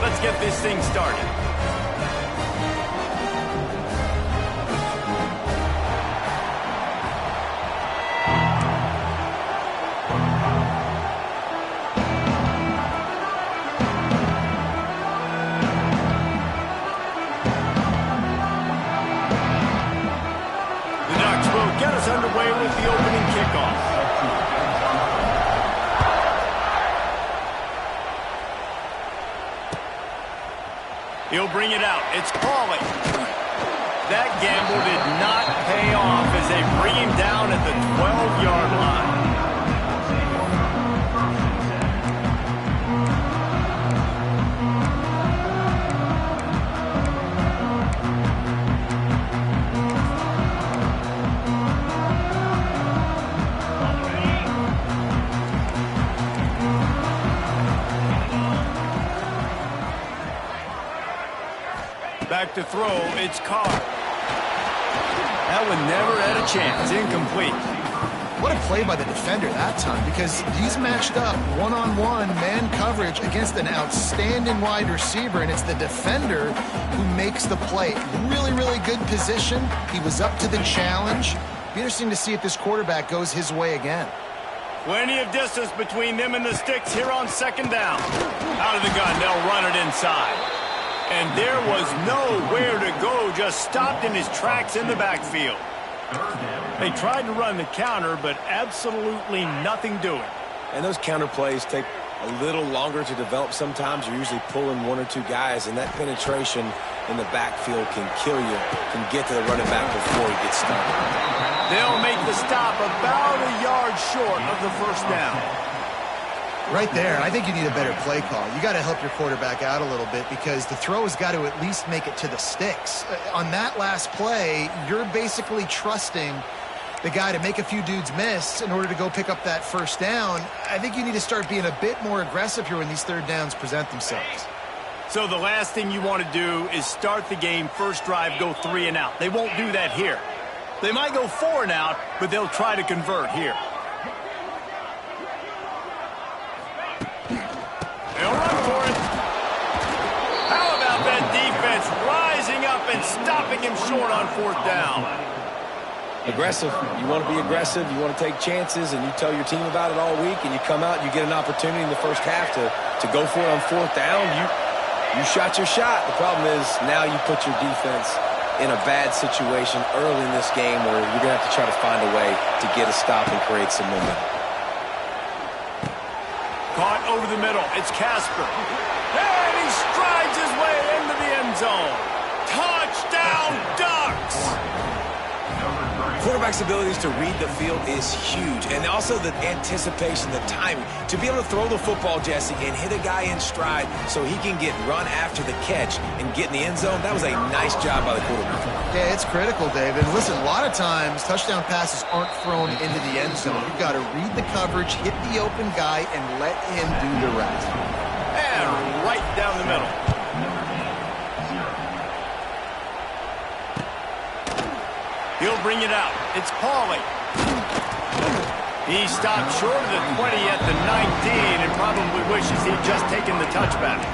Let's get this thing started. The Ducks will get us underway with the opening kickoff. He'll bring it out. It's Crawley. That gamble did not pay off as they bring him down at the 12-yard line. Back to throw, it's Carr. That one never had a chance, incomplete. What a play by the defender that time, because he's matched up one-on-one man coverage against an outstanding wide receiver, and it's the defender who makes the play. Really, really good position. He was up to the challenge. Be interesting to see if this quarterback goes his way again. Plenty of distance between them and the sticks here on second down. Out of the gun, they'll run it inside. And there was nowhere to go, just stopped in his tracks in the backfield. They tried to run the counter, but absolutely nothing doing. And those counter plays take a little longer to develop sometimes. You're usually pulling one or two guys, and that penetration in the backfield can kill you, can get to the running back before he gets started. They'll make the stop about a yard short of the first down. Right there, I think you need a better play call. You got to help your quarterback out a little bit because the throw has got to at least make it to the sticks. On that last play, you're basically trusting the guy to make a few dudes miss in order to go pick up that first down. I think you need to start being a bit more aggressive here when these third downs present themselves. So the last thing you want to do is start the game, first drive, go 3 and out. They won't do that here. They might go 4 and out, but they'll try to convert here. They'll run for it. How about that defense rising up and stopping him short on 4th down? Aggressive. You want to be aggressive. You want to take chances, and you tell your team about it all week, and you come out and you get an opportunity in the first half to go for it on 4th down. You shot your shot. The problem is now you put your defense in a bad situation early in this game where you're going to have to try to find a way to get a stop and create some momentum. Caught over the middle. It's Casper. And he strides his way into the end zone. Touchdown, Ducks! Quarterback's abilities to read the field is huge, and also the anticipation, the timing. To be able to throw the football, Jesse, and hit a guy in stride so he can get run after the catch and get in the end zone, that was a nice job by the quarterback. Yeah, it's critical, David. Listen, a lot of times touchdown passes aren't thrown into the end zone. You've got to read the coverage, hit the open guy, and let him do the rest. And right down the middle. He'll bring it out. It's Pauly. He stopped short of the 20 at the 19 and probably wishes he'd just taken the touchback.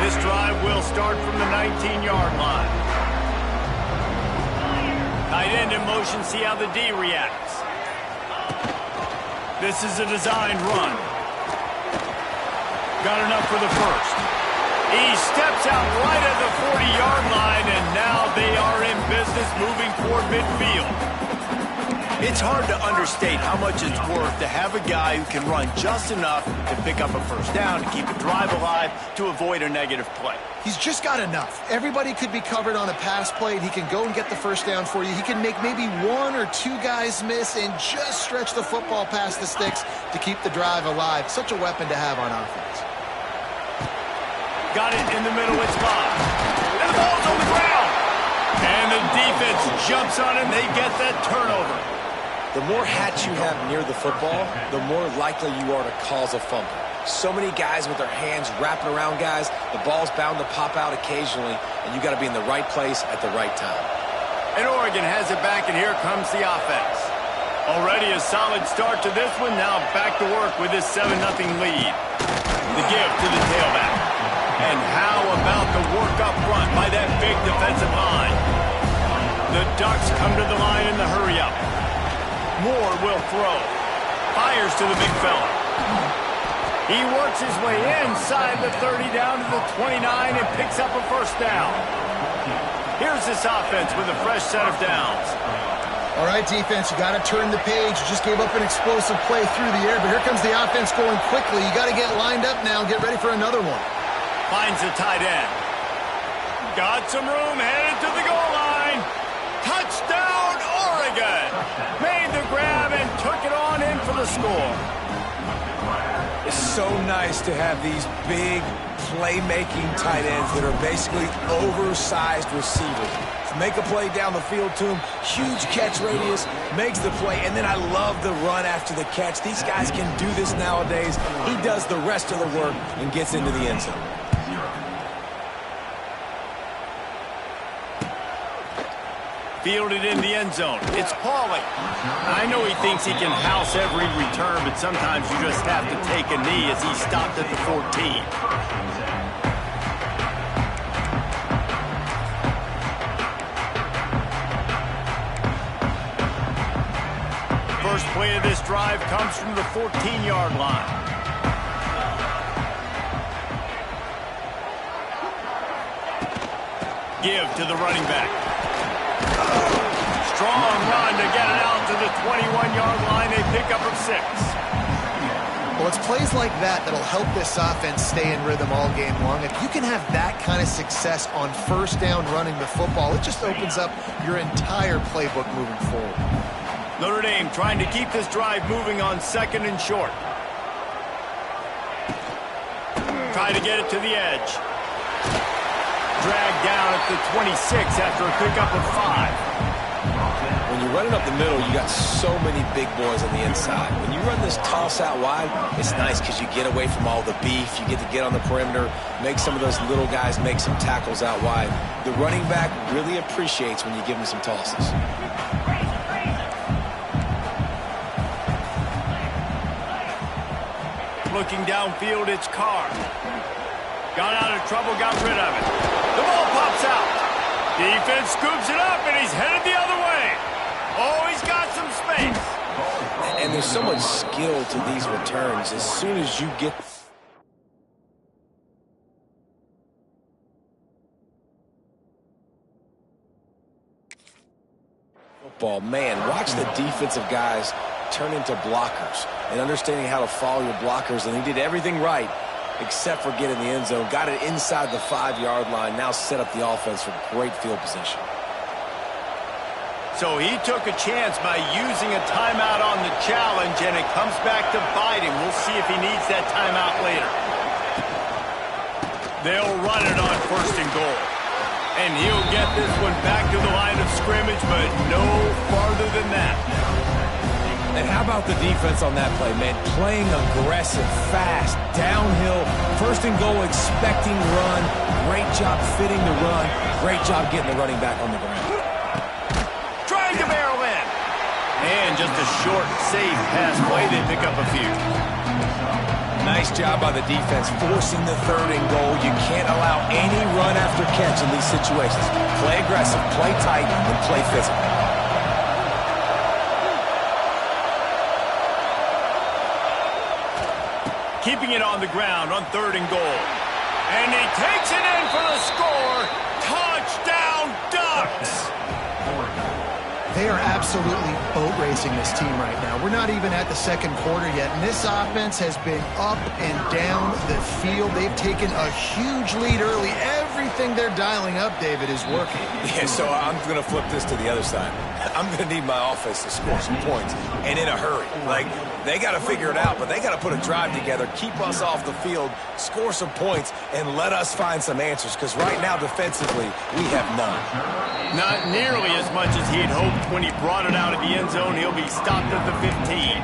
This drive will start from the 19-yard line. Tight end in motion, see how the D reacts. This is a designed run. Got enough for the first. He steps out right at the 40-yard line, and now they are in business moving toward midfield. It's hard to understate how much it's worth to have a guy who can run just enough to pick up a first down, to keep a drive alive, to avoid a negative play. He's just got enough. Everybody could be covered on a pass play, and he can go and get the first down for you. He can make maybe 1 or 2 guys miss and just stretch the football past the sticks to keep the drive alive. Such a weapon to have on offense. Got it in the middle, it's Bob. And the ball's on the ground. And the defense jumps on him, they get that turnover. The more hats you have near the football, the more likely you are to cause a fumble. So many guys with their hands wrapping around guys. The ball's bound to pop out occasionally, and you got to be in the right place at the right time. And Oregon has it back, and here comes the offense. Already a solid start to this one. Now back to work with this 7-0 lead. The give to the tailback. And how about the work up front by that big defensive line? The Ducks come to the line in the hurry-up. Moore will throw. Fires to the big fella. He works his way inside the 30 down to the 29 and picks up a first down. Here's this offense with a fresh set of downs. All right, defense, you got to turn the page. You just gave up an explosive play through the air, but here comes the offense going quickly. You got to get lined up now and get ready for another one. Finds the tight end. Got some room, headed to the goal line. Touchdown, Oregon! Made the grab and took it on in for the score. It's so nice to have these big playmaking tight ends that are basically oversized receivers. Make a play down the field to him, huge catch radius, makes the play, and then I love the run after the catch. These guys can do this nowadays. He does the rest of the work and gets into the end zone. Fielded in the end zone. It's Pauly. I know he thinks he can house every return, but sometimes you just have to take a knee as he stopped at the 14. First play of this drive comes from the 14-yard line. Give to the running back. Strong run to get it out to the 21-yard line. They pick up a 6. Well, it's plays like that that'll help this offense stay in rhythm all game long. If you can have that kind of success on first down running the football, it just opens up your entire playbook moving forward. Notre Dame trying to keep this drive moving on 2nd and short. Try to get it to the edge. Dragged down at the 26 after a pickup of 5. When you're running up the middle, you got so many big boys on the inside. When you run this toss out wide, it's nice because you get away from all the beef. You get to get on the perimeter, make some of those little guys make some tackles out wide. The running back really appreciates when you give him some tosses. Looking downfield, it's Carr. Got out of trouble, got rid of it. The ball pops out. Defense scoops it up, and he's headed the other way. Oh, he's got some space. And there's so much skill to these returns. As soon as you get... football, man, watch the defensive guys turn into blockers and understanding how to follow your blockers, and he did everything right except for getting the end zone. Got it inside the 5-yard line, now set up the offense for great field position. So he took a chance by using a timeout on the challenge, and it comes back to bite him. We'll see if he needs that timeout later. They'll run it on 1st and goal. And he'll get this one back to the line of scrimmage, but no farther than that. And how about the defense on that play, man? Playing aggressive, fast, downhill, 1st and goal, expecting run. Great job fitting the run. Great job getting the running back on the ground. Trying to barrel in. And just a short, safe pass play. They pick up a few. Nice job by the defense, forcing the 3rd and goal. You can't allow any run after catch in these situations. Play aggressive, play tight, and play physical. Keeping it on the ground on 3rd and goal. And he takes it in for the score. Touchdown, Ducks! They are absolutely boat racing this team right now. We're not even at the 2nd quarter yet, and this offense has been up and down the field. They've taken a huge lead early. Everything they're dialing up, David, is working. Yeah, so I'm going to flip this to the other side. I'm going to need my offense to score some points, and in a hurry. Like, they got to figure it out, but they got to put a drive together, keep us off the field, score some points, and let us find some answers, because right now, defensively, we have none. Not nearly as much as he'd hoped when he brought it out of the end zone. He'll be stopped at the 15.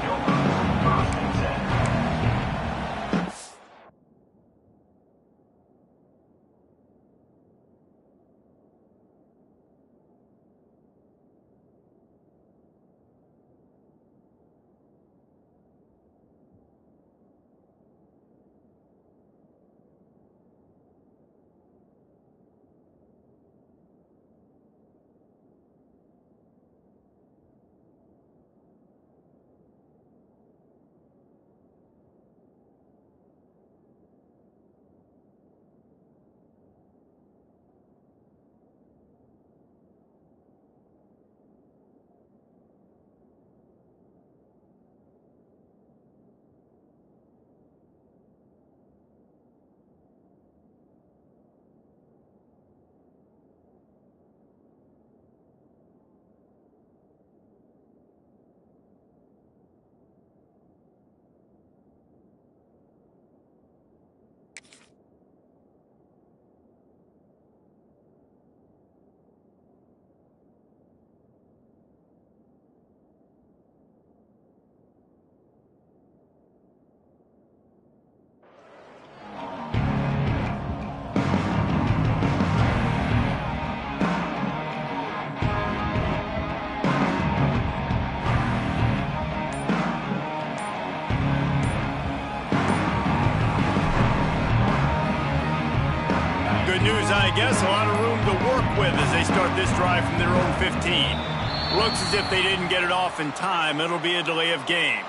good news, I guess. A lot of room to work with as they start this drive from their own 15. Looks as if they didn't get it off in time. It'll be a delay of game.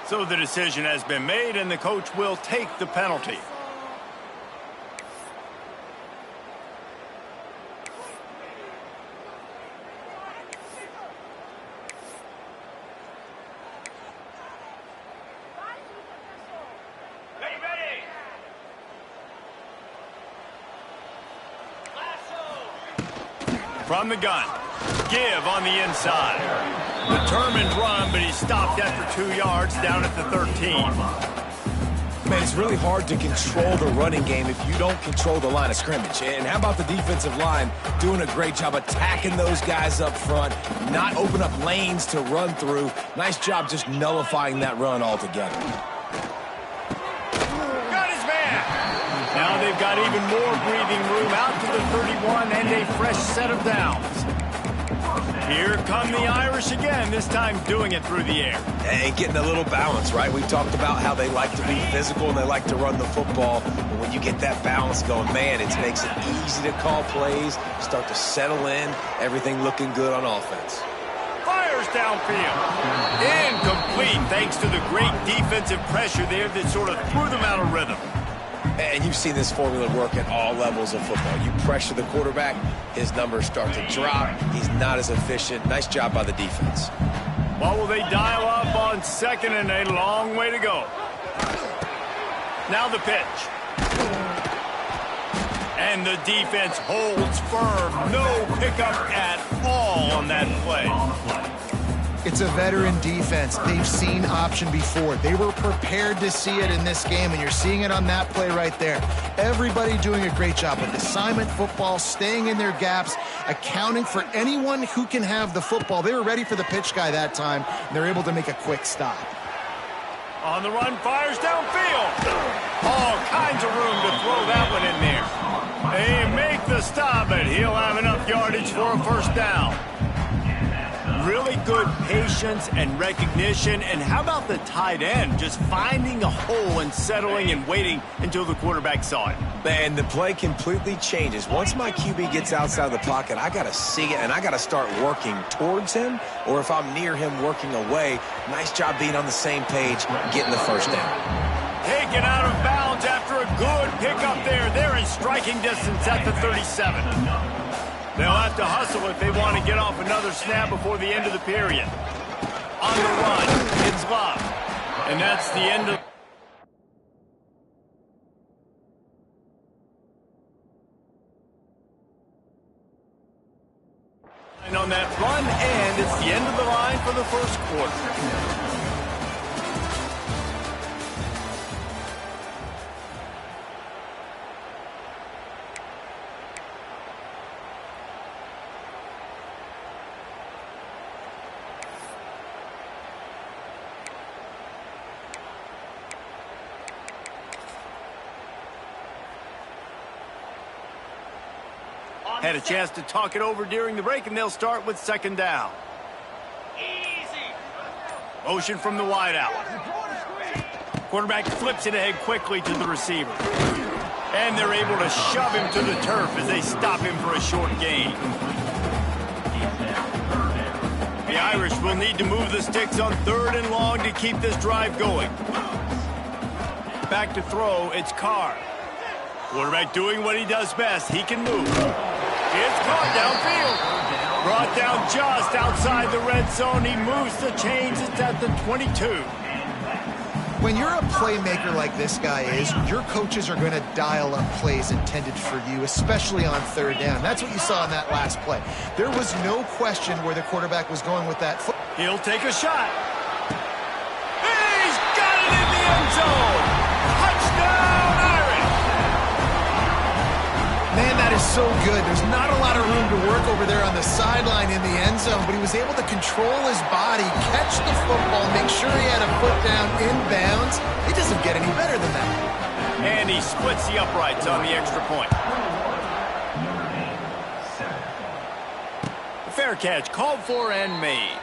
So the decision has been made, and the coach will take the penalty. From the gun. Give on the inside. Determined run, but he stopped after 2 yards down at the 13. Man, it's really hard to control the running game if you don't control the line of scrimmage. And how about the defensive line doing a great job attacking those guys up front, not open up lanes to run through. Nice job just nullifying that run altogether. Got his man. Now they've got even more breathing room out to the 31 and a fresh set of downs. Here come the Irish again, this time doing it through the air. And getting a little balance, right? We've talked about how they like to be physical and they like to run the football. But when you get that balance going, man, it makes it easy to call plays, start to settle in, everything looking good on offense. Fires downfield. Incomplete thanks to the great defensive pressure there that sort of threw them out of rhythm. And you've seen this formula work at all levels of football. You pressure the quarterback, his numbers start to drop. He's not as efficient. Nice job by the defense. What will they dial up on second and a long way to go? Now the pitch. And the defense holds firm. No pickup at all on that play. It's a veteran defense. They've seen option before. They were prepared to see it in this game, and you're seeing it on that play right there. Everybody doing a great job with assignment football, staying in their gaps, accounting for anyone who can have the football. They were ready for the pitch guy that time, and they're able to make a quick stop. On the run, fires downfield. All kinds of room to throw that one in there. They make the stop, but he'll have enough yardage for a first down. Really good patience and recognition. And how about the tight end just finding a hole and settling and waiting until the quarterback saw it? Man, the play completely changes. Once my QB gets outside of the pocket, I got to see it, and I got to start working towards him, or if I'm near him, working away. Nice job being on the same page, getting the first down. Taken out of bounds after a good pickup there. They're in striking distance at the 37. They'll have to hustle if they want to get off another snap before the end of the period. On the run, it's Love. And that's the end of... And on that run, and it's the end of the line for the first quarter. Had a chance to talk it over during the break, and they'll start with second down. Easy. Motion from the wideout. Quarterback flips it ahead quickly to the receiver. And they're able to shove him to the turf as they stop him for a short gain. The Irish will need to move the sticks on third and long to keep this drive going. Back to throw, it's Carr. Quarterback doing what he does best. He can move. It's caught downfield. Brought down just outside the red zone. He moves the chains. It's at the 22. When you're a playmaker like this guy is, your coaches are going to dial up plays intended for you, especially on third down. That's what you saw in that last play. There was no question where the quarterback was going with that foot. He'll take a shot. He's got it in the end zone. Touchdown, Irish. Man, that is so good. There's not a lot of room to work over there on the sideline in the end zone, but he was able to control his body, catch the football, make sure he had a foot down inbounds. It doesn't get any better than that. And he splits the uprights on the extra point. The fair catch called for and made.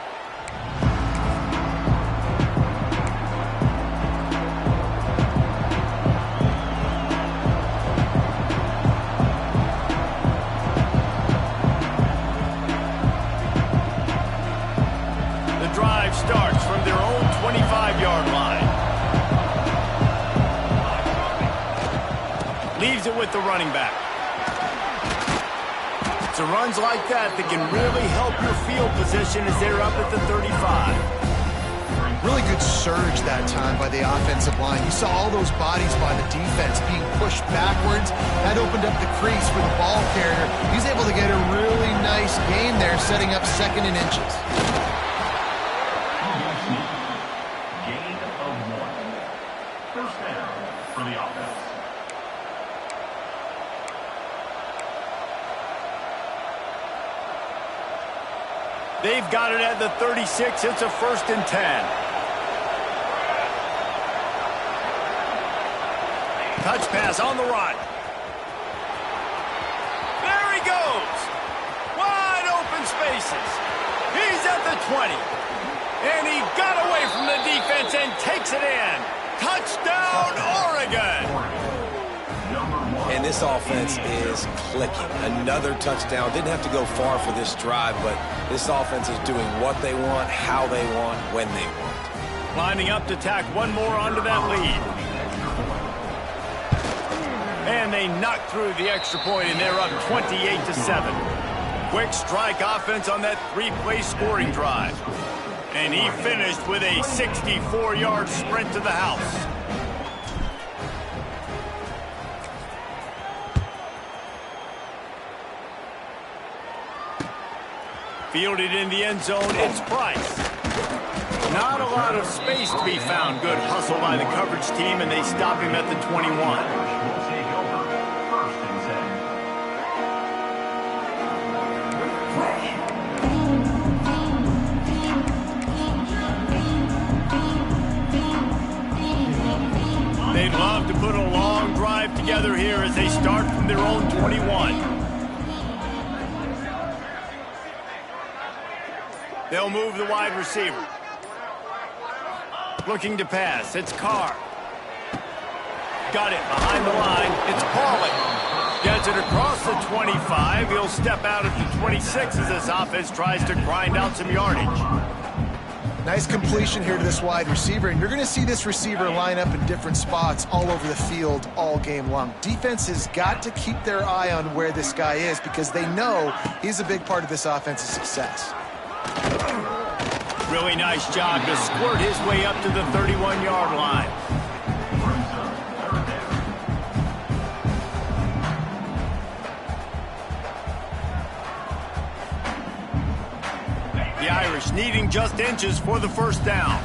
it with the running back. It's the runs like that that can really help your field position as they're up at the 35. Really good surge that time by the offensive line. You saw all those bodies by the defense being pushed backwards. That opened up the crease for the ball carrier. He's able to get a really nice gain there, setting up 2nd and inches. Gain of 1. First down for the offense. They've got it at the 36. It's a 1st and 10. Touch pass on the run. There he goes. Wide open spaces. He's at the 20. And he got away from the defense and takes it in. Touchdown, Oregon. And this offense is clicking. Another touchdown. Didn't have to go far for this drive, but this offense is doing what they want, how they want, when they want. Lining up to tack one more onto that lead. And they knock through the extra point, and they're up 28-7. Quick strike offense on that 3-play scoring drive. And he finished with a 64-yard sprint to the house. Fielded in the end zone, it's Price. Not a lot of space to be found. Good hustle by the coverage team, and they stop him at the 21. They'd love to put a long drive together here as they start from their own 21. They'll move the wide receiver. Looking to pass. It's Carr. Got it behind the line. It's Pauly. Gets it across the 25. He'll step out at the 26 as this offense tries to grind out some yardage. Nice completion here to this wide receiver, and you're going to see this receiver line up in different spots all over the field all game long. Defense has got to keep their eye on where this guy is because they know he's a big part of this offense's success. Really nice job to squirt his way up to the 31-yard line. The Irish needing just inches for the first down.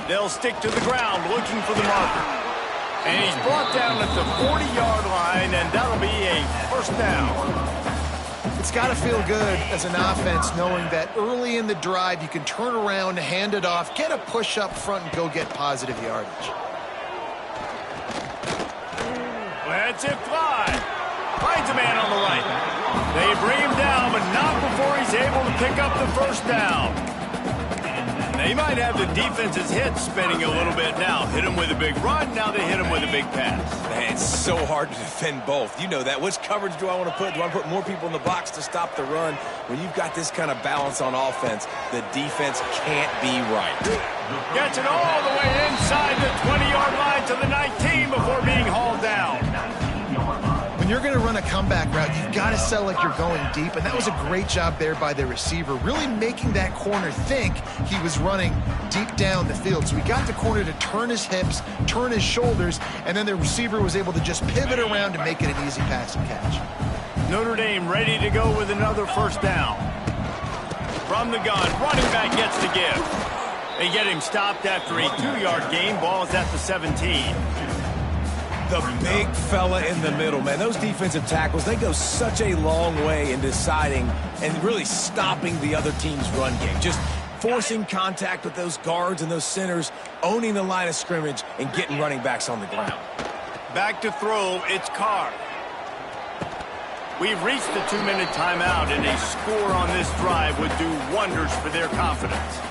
They'll stick to the ground looking for the marker. And he's brought down at the 40-yard line, and that'll be a first down. It's got to feel good as an offense knowing that early in the drive you can turn around, hand it off, get a push up front, and go get positive yardage. Lets it fly. Finds a man on the right. They bring him down, but not before he's able to pick up the first down. They might have the defense's head spinning a little bit now. Hit him with a big run, now they hit him with a big pass. Man, it's so hard to defend both. You know that. Which coverage do I want to put? Do I want to put more people in the box to stop the run? When you've got this kind of balance on offense, the defense can't be right. Gets it all the way inside the 20-yard line to the 19 before being hauled down. When you're going to run a comeback route, you've got to sell like you're going deep, and that was a great job there by the receiver, really making that corner think he was running deep down the field. So he got the corner to turn his hips, turn his shoulders, and then the receiver was able to just pivot around and make it an easy pass and catch. Notre Dame ready to go with another first down. From the gun, running back gets to give. They get him stopped after a 2-yard gain. Ball is at the 17. The big fella in the middle, man. Those defensive tackles, they go such a long way in deciding and really stopping the other team's run game. Just forcing contact with those guards and those centers, owning the line of scrimmage, and getting running backs on the ground. Back to throw, it's Carr. We've reached the 2-minute timeout, and a score on this drive would do wonders for their confidence.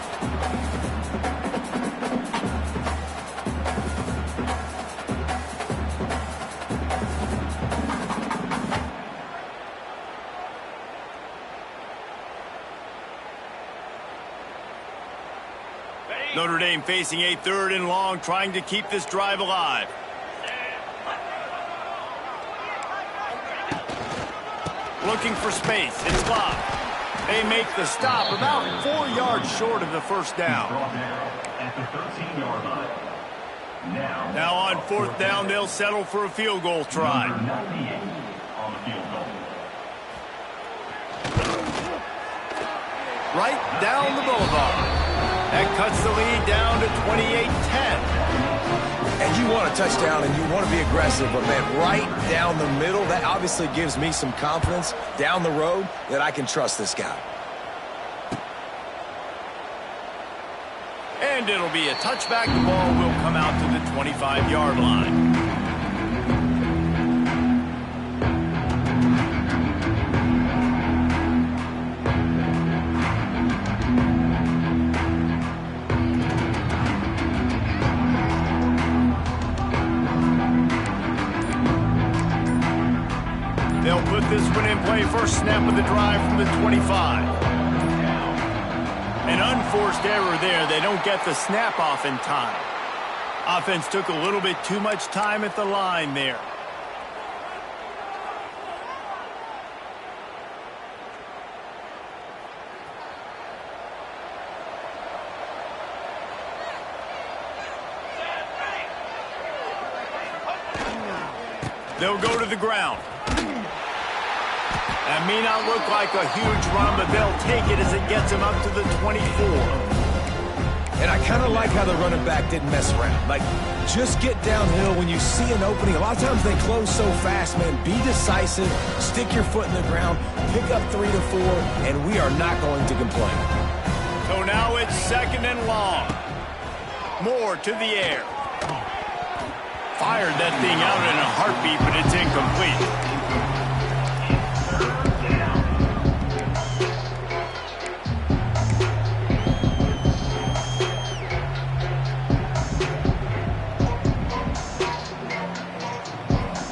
Notre Dame facing a 3rd and long, trying to keep this drive alive. Looking for space. It's Love. They make the stop about 4 yards short of the first down. At the 13-yard line. Now on 4th down, they'll settle for a field goal try. Number 98 on the field goal. Right down the boulevard. That cuts the lead down to 28-10. And you want a touchdown and you want to be aggressive, but man, right down the middle, that obviously gives me some confidence down the road that I can trust this guy. And it'll be a touchback. The ball will come out to the 25-yard line. They'll put this one in play. First snap of the drive from the 25. An unforced error there. They don't get the snap off in time. Offense took a little bit too much time at the line there. They'll go to the ground. That may not look like a huge run, but they'll take it as it gets them up to the 24. And I kind of like how the running back didn't mess around. Like, just get downhill when you see an opening. A lot of times they close so fast, man. Be decisive, stick your foot in the ground, pick up 3 to 4, and we are not going to complain. So now it's 2nd and long. Moore to the air. Fired that thing out in a heartbeat, but it's incomplete.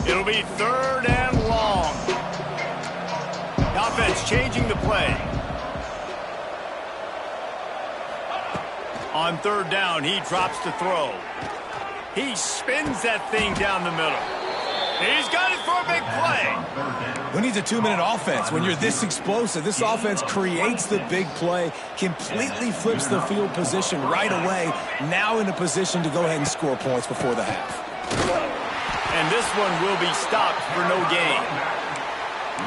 It'll be 3rd and long. The offense changing the play. On 3rd down, he drops to throw. He spins that thing down the middle. He's got it for a big play. Who needs a 2-minute offense when you're this explosive? This offense creates the big play, completely flips the field position right away, now in a position to go ahead and score points before the half. And this one will be stopped for no gain.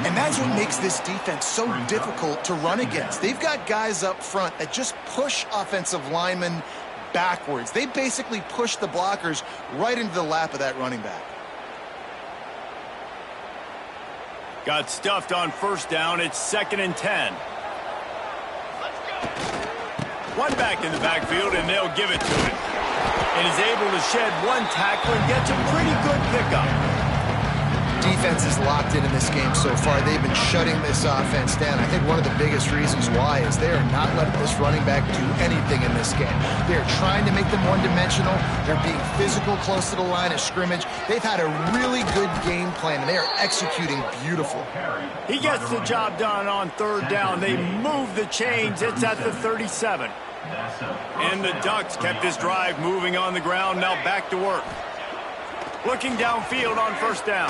And that's what makes this defense so difficult to run against. They've got guys up front that just push offensive linemen backwards. They basically push the blockers right into the lap of that running back. Got stuffed on 1st down. It's 2nd and 10. One back in the backfield, and they'll give it to him. And he's able to shed one tackle and gets a pretty good pickup. Defense is locked in this game so far. They've been shutting this offense down. I think one of the biggest reasons why is they are not letting this running back do anything in this game. They're trying to make them one-dimensional. They're being physical close to the line of scrimmage. They've had a really good game plan, and they are executing beautiful. He gets the job done on 3rd down. They move the chains. It's at the 37. And the Ducks kept this drive moving on the ground. Now back to work. Looking downfield on 1st down.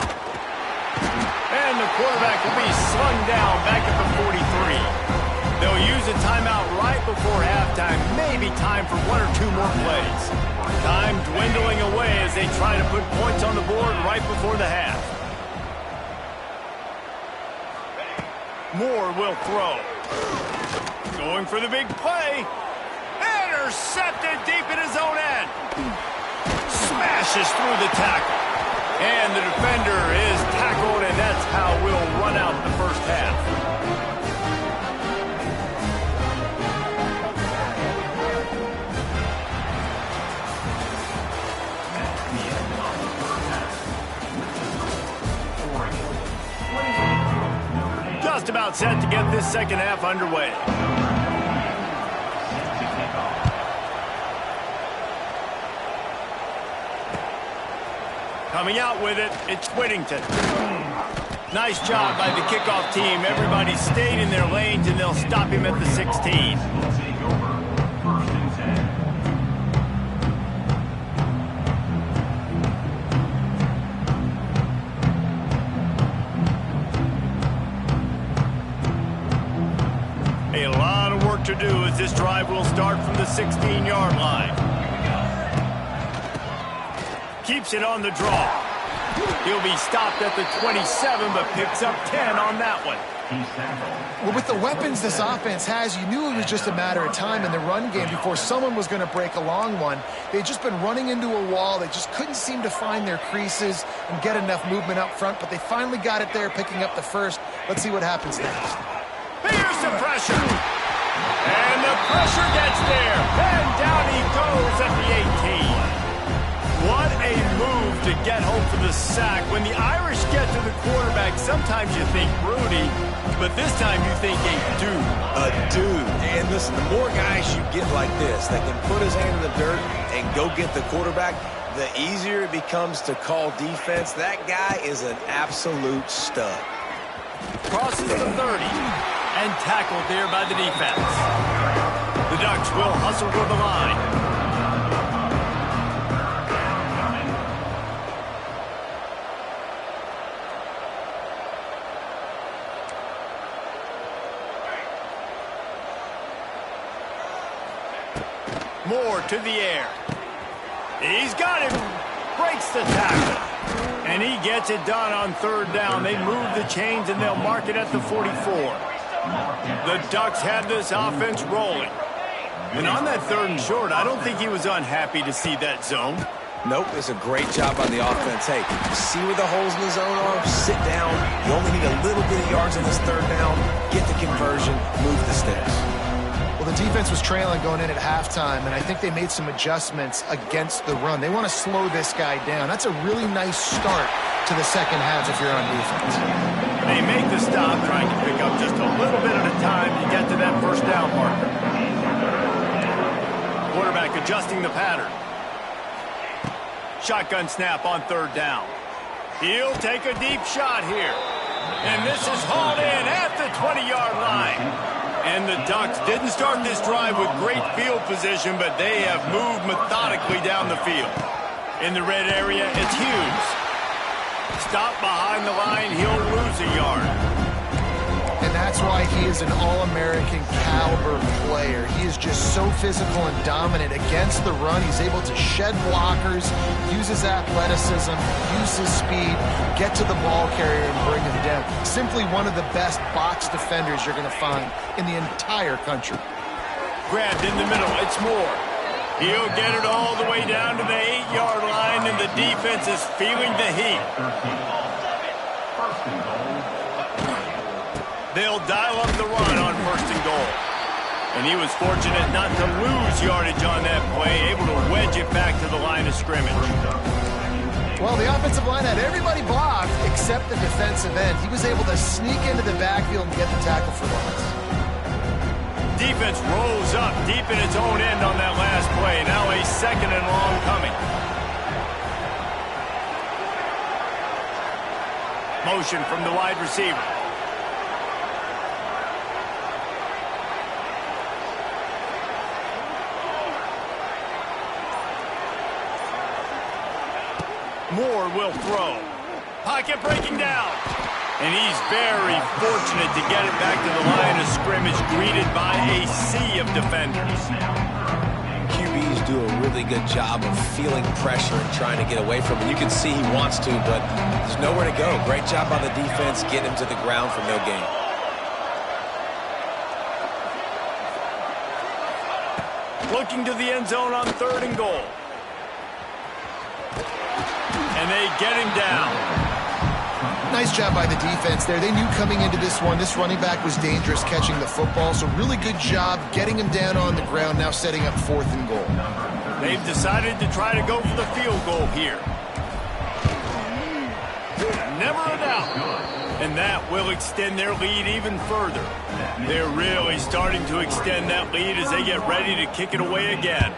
And the quarterback will be slung down back at the 43. They'll use a timeout right before halftime. Maybe time for 1 or 2 more plays. Time dwindling away as they try to put points on the board right before the half. Moore will throw. Going for the big play. Intercepted deep in his own end. Smashes through the tackle. And the defender is tackled, and that's how we'll run out the first half. Just about set to get this 2nd half underway. Coming out with it, it's Whittington. Nice job by the kickoff team. Everybody stayed in their lanes, and they'll stop him at the 16. to do as this drive will start from the 16-yard line. Keeps it on the draw. He'll be stopped at the 27, but picks up 10 on that one. Well, with the weapons this offense has, you knew it was just a matter of time in the run game before someone was going to break a long one. They'd just been running into a wall. They just couldn't seem to find their creases and get enough movement up front, but they finally got it there, picking up the first. Let's see what happens next. Here's the pressure. And the pressure gets there. And down he goes at the 18. What a move to get home for the sack. When the Irish get to the quarterback, sometimes you think Rudy, but this time you think a dude. A dude. And listen, the more guys you get like this that can put his hand in the dirt and go get the quarterback, the easier it becomes to call defense. That guy is an absolute stud. Crosses the 30 and tackled there by the defense. The Ducks will hustle to the line. Moore to the air. He's got him. Breaks the tackle. And he gets it done on third down. They move the chains and they'll mark it at the 44. The Ducks have this offense rolling. And on that third and short, I don't think he was unhappy to see that zone. Nope, it's a great job by the offense. Hey, see where the holes in the zone are? Sit down. You only need a little bit of yards on this third down. Get the conversion. Move the sticks. Well, the defense was trailing going in at halftime, and I think they made some adjustments against the run. They want to slow this guy down. That's a really nice start to the second half if you're on defense. They make the stop, trying to pick up just a little bit at a time to get to that first down marker. Quarterback adjusting the pattern. Shotgun snap on third down. He'll take a deep shot here. And this is hauled in at the 20-yard line. And the Ducks didn't start this drive with great field position, but they have moved methodically down the field. In the red area, it's Hughes. Stop behind the line, he'll lose a yard. And that's why he is an All-American caliber player. He is just so physical and dominant against the run. He's able to shed blockers, use his athleticism, use his speed, get to the ball carrier and bring him down. Simply one of the best box defenders you're going to find in the entire country. Grabbed in the middle, it's Moore. He'll get it all the way down to the 8-yard line, and the defense is feeling the heat. They'll dial up the run on first and goal. And he was fortunate not to lose yardage on that play, able to wedge it back to the line of scrimmage. Well, the offensive line had everybody blocked except the defensive end. He was able to sneak into the backfield and get the tackle for loss. Defense rolls up deep in its own end on that last play. Now a second and long coming. Motion from the wide receiver. Moore will throw. Pocket breaking down. And he's very fortunate to get it back to the line of scrimmage, greeted by a sea of defenders. QBs do a really good job of feeling pressure and trying to get away from it. You can see he wants to, but there's nowhere to go. Great job by the defense getting him to the ground for no gain. Looking to the end zone on third and goal. And they get him down. Nice job by the defense there. They knew coming into this one, this running back was dangerous catching the football, so really good job getting him down on the ground, now setting up fourth and goal. They've decided to try to go for the field goal here. Never a doubt. And that will extend their lead even further. They're really starting to extend that lead as they get ready to kick it away again.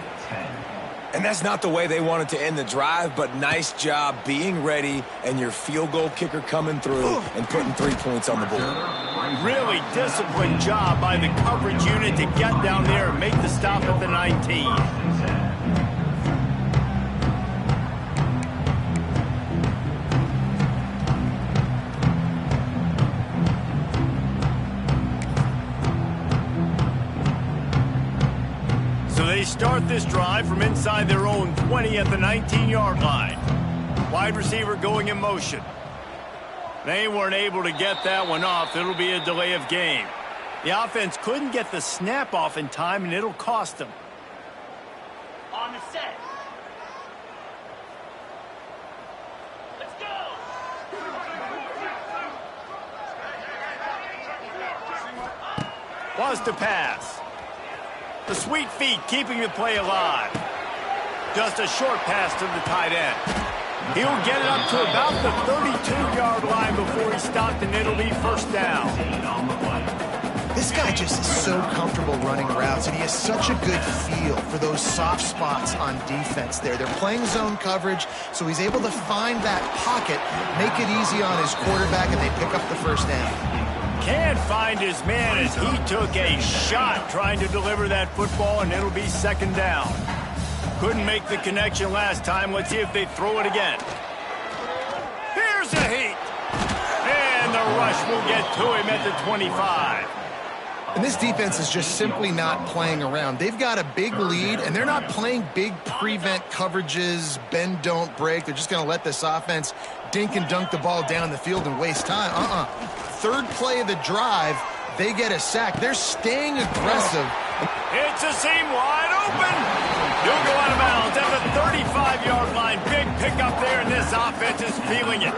And that's not the way they wanted to end the drive, but nice job being ready and your field goal kicker coming through and putting 3 points on the board. Really disciplined job by the coverage unit to get down there and make the stop at the 19. this drive from inside their own 20 at the 19-yard line. Wide receiver going in motion. They weren't able to get that one off. It'll be a delay of game. The offense couldn't get the snap off in time, and it'll cost them. On the set. Let's go. Was to pass. The sweet feet keeping the play alive. Just a short pass to the tight end. He'll get it up to about the 32-yard line before he's stopped, and it'll be first down. This guy just is so comfortable running routes, and he has such a good feel for those soft spots on defense there. They're playing zone coverage, so he's able to find that pocket, make it easy on his quarterback, and they pick up the first down. Can't find his man as he took a shot trying to deliver that football, and it'll be second down. Couldn't make the connection last time. Let's see if they throw it again. Here's a heat. And the rush will get to him at the 25. And this defense is just simply not playing around. They've got a big lead, and they're not playing big prevent coverages, bend, don't break. They're just going to let this offense dink and dunk the ball down the field and waste time. Third play of the drive, they get a sack. They're staying aggressive. It's a seam wide open. He'll go out of bounds at the 35-yard line. Big pickup there, and this offense is feeling it.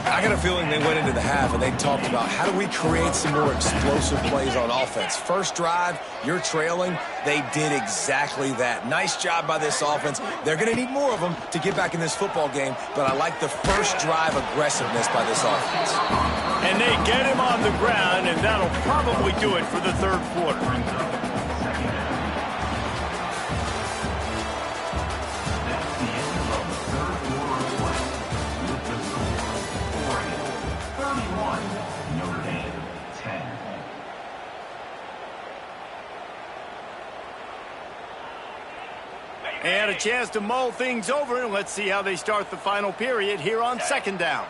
I got a feeling they went into the half and they talked about how do we create some more explosive plays on offense. First drive, you're trailing. They did exactly that. Nice job by this offense. They're going to need more of them to get back in this football game, but I like the first drive aggressiveness by this offense. And they get him on the ground, and that'll probably do it for the third quarter. And a chance to mull things over, and let's see how they start the final period here on second down.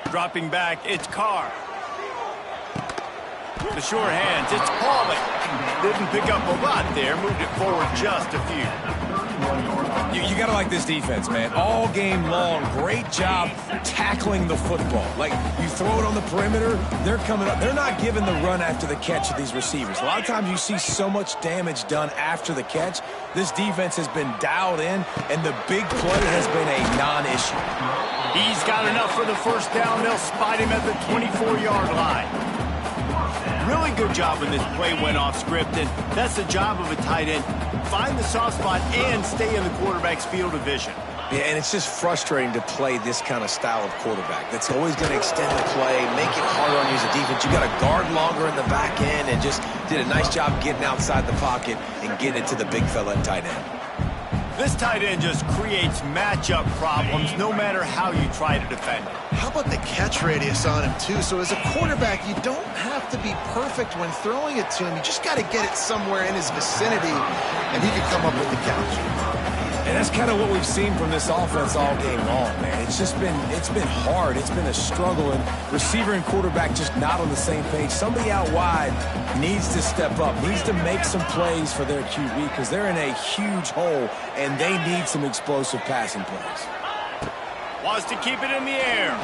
Dropping back, it's Carr. The sure hands, it's Pauling. Didn't pick up a lot there, moved it forward just a few. You got to like this defense, man. All game long, great job tackling the football. Like, you throw it on the perimeter, they're coming up. They're not giving the run after the catch to these receivers. A lot of times you see so much damage done after the catch. This defense has been dialed in, and the big play has been a non-issue. He's got enough for the first down. They'll spot him at the 24-yard line. Really good job when this play went off script, and that's the job of a tight end. Find the soft spot and stay in the quarterback's field of vision. Yeah, and it's just frustrating to play this kind of style of quarterback. That's always going to extend the play, make it harder on you as a defense. You got to guard longer in the back end, and just did a nice job getting outside the pocket and getting it to the big fella at tight end. This tight end just creates matchup problems no matter how you try to defend it. How about the catch radius on him, too? So as a quarterback, you don't have to be perfect when throwing it to him. You just got to get it somewhere in his vicinity, and he can come up with the catch. And that's kind of what we've seen from this offense all game long, man. It's been hard. It's been a struggle, and receiver and quarterback just not on the same page. Somebody out wide needs to step up, needs to make some plays for their QB because they're in a huge hole, and they need some explosive passing plays. Wants to keep it in the air.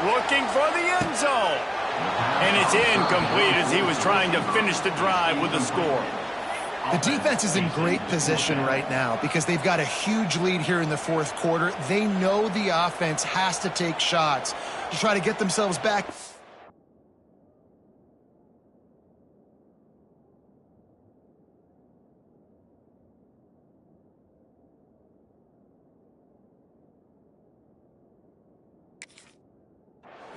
Looking for the end zone. And it's incomplete as he was trying to finish the drive with a score. The defense is in great position right now because they've got a huge lead here in the fourth quarter. They know the offense has to take shots to try to get themselves back.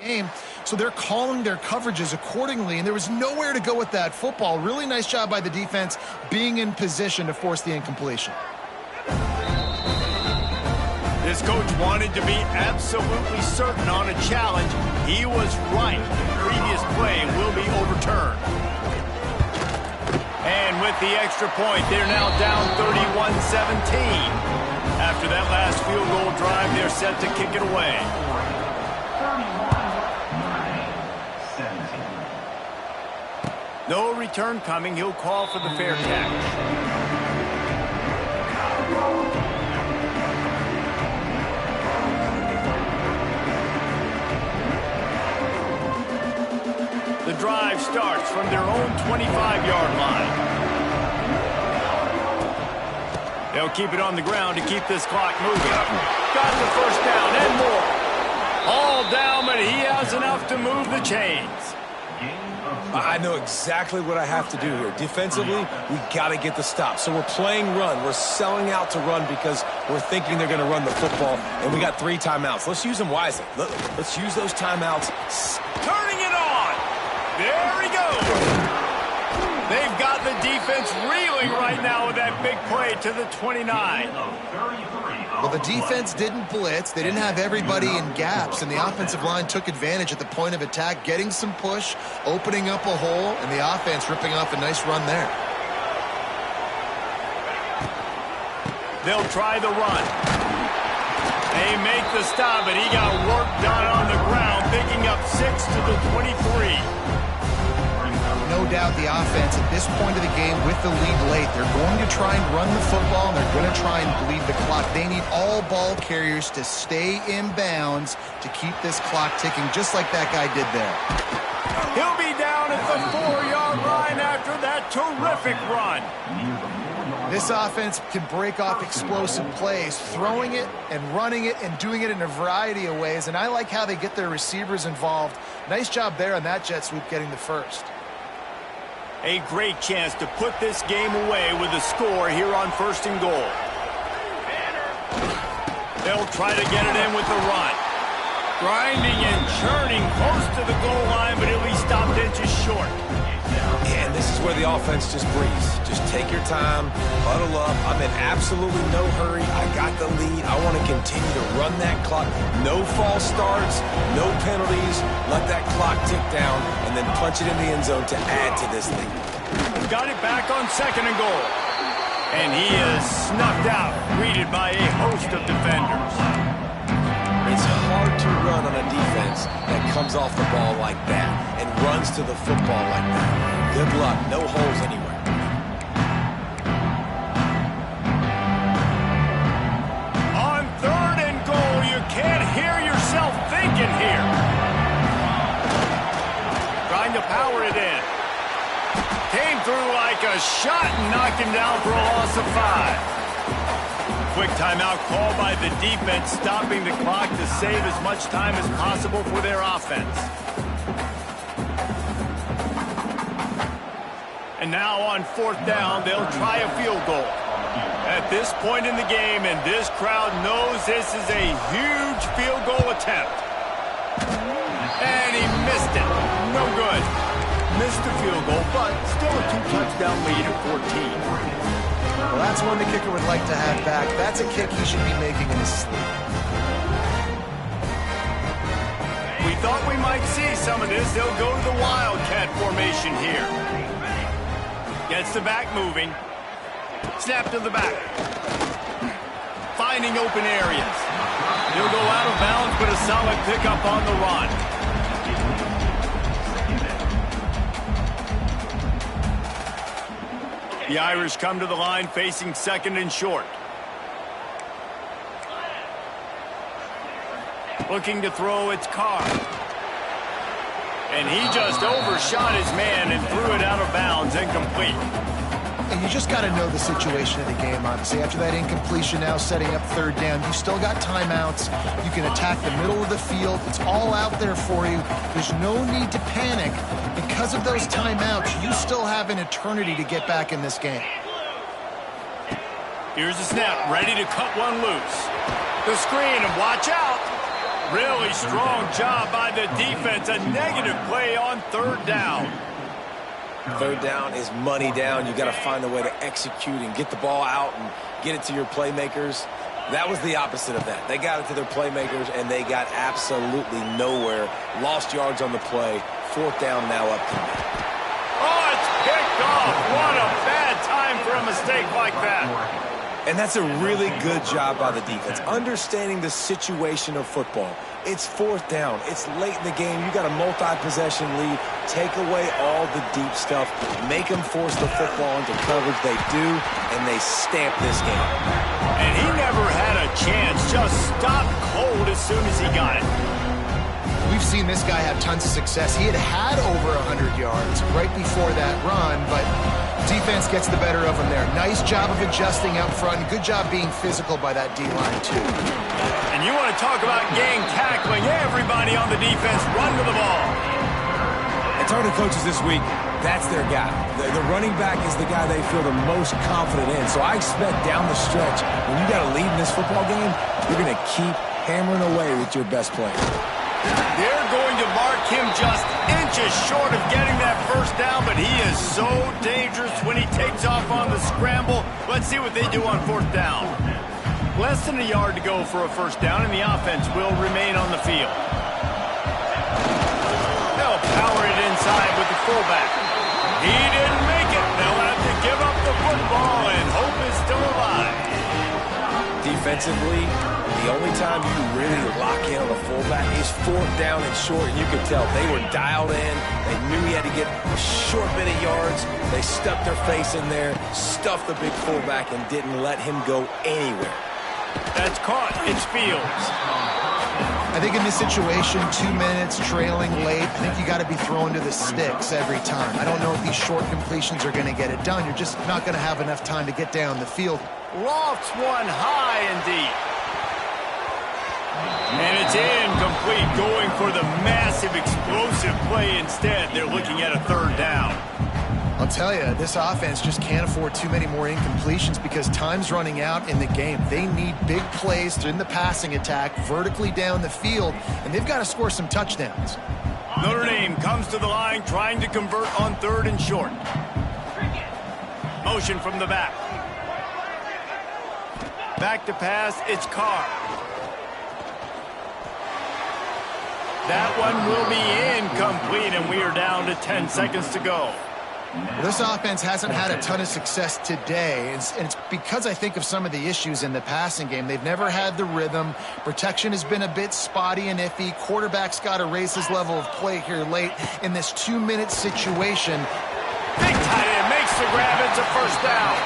Game. So they're calling their coverages accordingly, and there was nowhere to go with that football. Really nice job by the defense being in position to force the incompletion. This coach wanted to be absolutely certain on a challenge. He was right. The previous play will be overturned. And with the extra point, they're now down 31-17. After that last field goal drive, they're set to kick it away. No return coming. He'll call for the fair catch. the drive starts from their own 25-yard line. They'll keep it on the ground to keep this clock moving. Got the first down and more. All down, but he has enough to move the chains. I know exactly what I have to do here. Defensively, we got to get the stop. So we're playing run. We're selling out to run because we're thinking they're going to run the football, and we got 3 timeouts. Let's use them wisely. Let's use those timeouts. Turning it on. There he goes. They've got the defense reeling right now with that big play to the 29. Well, the defense didn't blitz. They didn't have everybody in gaps, and the offensive line took advantage at the point of attack, getting some push, opening up a hole, and the offense ripping off a nice run there. They'll try the run. They make the stop, but he got work done on the ground, picking up 6 to the 23. No doubt the offense at this point of the game with the lead late, they're going to try and run the football, and they're going to try and bleed the clock. They need all ball carriers to stay in bounds to keep this clock ticking, just like that guy did there. He'll be down at the 4-yard line after that terrific run. This offense can break off explosive plays, throwing it and running it and doing it in a variety of ways, and I like how they get their receivers involved. Nice job there on that jet sweep getting the first. A great chance to put this game away with a score here on 1st and goal. They'll try to get it in with the run. Grinding and churning close to the goal line, but he'll be stopped inches short. Yeah, and this is where the offense just breathes. Just take your time, huddle up. I'm in absolutely no hurry. I got the lead. I want to continue to run that clock. No false starts, no penalties. Let that clock tick down, and then punch it in the end zone to add to this thing. Got it back on 2nd and goal. And he is snuffed out, greeted by a host of defenders. It's hard to run on a defense that comes off the ball like that and runs to the football like that. Good luck. No holes anywhere. On 3rd and goal, you can't hear yourself thinking here. Trying to power it in. Came through like a shot and knocked him down for a loss of 5. Quick timeout call by the defense, stopping the clock to save as much time as possible for their offense. And now on 4th down, they'll try a field goal. At this point in the game, and this crowd knows this is a huge field goal attempt. And he missed it. No good. Missed the field goal, but still a 2-touchdown lead at 14. Well, that's one the kicker would like to have back. That's a kick he should be making in his sleep. We thought we might see some of this. They'll go to the Wildcat formation here. Gets the back moving. Snap to the back. Finding open areas. He'll go out of bounds, but a solid pickup on the run. The Irish come to the line facing 2nd and short. Looking to throw, it's Carr. And he just overshot his man and threw it out of bounds, incomplete. And you just got to know the situation of the game, obviously. After that incompletion, now setting up 3rd down, you still got timeouts. You can attack the middle of the field. It's all out there for you. There's no need to panic. Because of those timeouts, you still have an eternity to get back in this game. Here's the snap, ready to cut one loose. The screen, and watch out. Really strong job by the defense. A negative play on 3rd down. 3rd down is money down. You got to find a way to execute and get the ball out and get it to your playmakers. That was the opposite of that. They got it to their playmakers, and they got absolutely nowhere. Lost yards on the play. 4th down now up to me. Oh, it's picked off. What a bad time for a mistake like that. And that's a really good job by the defense, understanding the situation of football. It's 4th down. It's late in the game. You got a multi-possession lead. Take away all the deep stuff. Make them force the football into coverage. They do, and they stamp this game. And he never had a chance. Just stopped cold as soon as he got it. We've seen this guy have tons of success. He had over 100 yards right before that run, but defense gets the better of him there. Nice job of adjusting up front. Good job being physical by that D-line, too. And you want to talk about gang tackling. Everybody on the defense run to the ball. I told the coaches this week, that's their guy. The running back is the guy they feel the most confident in. So I expect down the stretch, when you got a lead in this football game, you're going to keep hammering away with your best player. They're going to mark him just inches short of getting that first down, but he is so dangerous when he takes off on the scramble. Let's see what they do on 4th down. Less than a yard to go for a first down, and the offense will remain on the field. They'll power it inside with the fullback. He didn't make it. They'll have to give up the football, and hope is still alive. Defensively, the only time you really lock in on a fullback is 4th down and short, and you could tell they were dialed in. They knew he had to get a short bit of yards. They stuck their face in there, stuffed the big fullback, and didn't let him go anywhere. That's caught. It's Fields. I think in this situation, 2 minutes, trailing late, I think you got to be throwing to the sticks every time. I don't know if these short completions are going to get it done. You're just not going to have enough time to get down the field. Lofts one high and deep. And it's incomplete, going for the massive explosive play instead. They're looking at a 3rd down. I'll tell you, this offense just can't afford too many more incompletions because time's running out in the game. They need big plays in the passing attack, vertically down the field, and they've got to score some touchdowns. Notre Dame comes to the line, trying to convert on 3rd and short. Motion from the back. Back to pass, it's Carr. That one will be incomplete, and we are down to 10 seconds to go. This offense hasn't had a ton of success today, and it's because I think of some of the issues in the passing game. They've never had the rhythm. Protection has been a bit spotty and iffy. Quarterback's got to raise his level of play here late in this 2-minute situation. Big tight end makes the grab. It's a first down.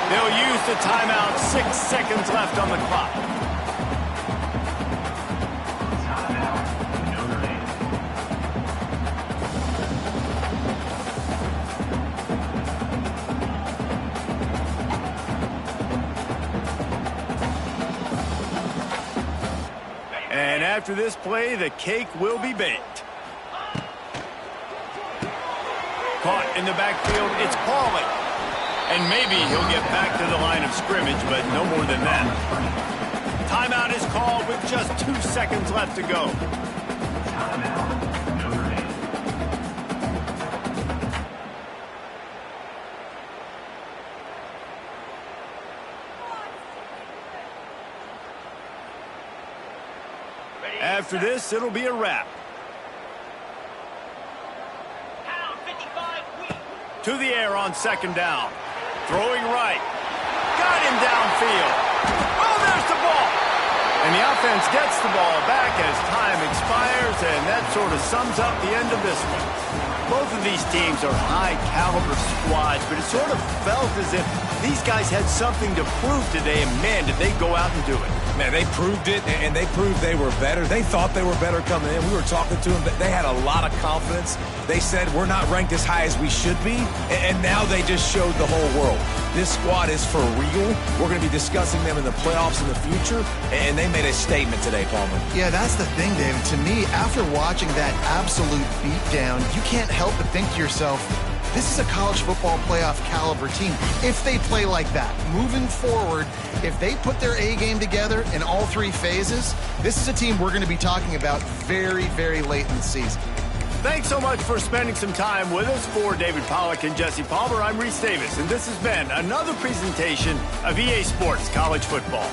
They'll use the timeout. 6 seconds left on the clock. And after this play, the cake will be baked. Caught in the backfield, it's Pauly. And maybe he'll get back to the line of scrimmage, but no more than that. Timeout is called with just 2 seconds left to go. After this, it'll be a wrap. To the air on 2nd down. Throwing right. Got him downfield. Oh, there's the ball. And the offense gets the ball back as time expires, and that sort of sums up the end of this one. Both of these teams are high-caliber squads, but it sort of felt as if these guys had something to prove today, and man, did they go out and do it. Man, they proved it, and they proved they were better. They thought they were better coming in. We were talking to them, but they had a lot of confidence. They said, we're not ranked as high as we should be, and now they just showed the whole world. This squad is for real. We're going to be discussing them in the playoffs in the future, and they made a statement today, Palmer. Yeah, that's the thing, David. To me, after watching that absolute beatdown, you can't help but think to yourself, this is a college football playoff caliber team. If they play like that, moving forward, if they put their A game together in all 3 phases, this is a team we're going to be talking about very, very late in the season. Thanks so much for spending some time with us. For David Pollack and Jesse Palmer, I'm Reese Davis, and this has been another presentation of EA Sports College Football.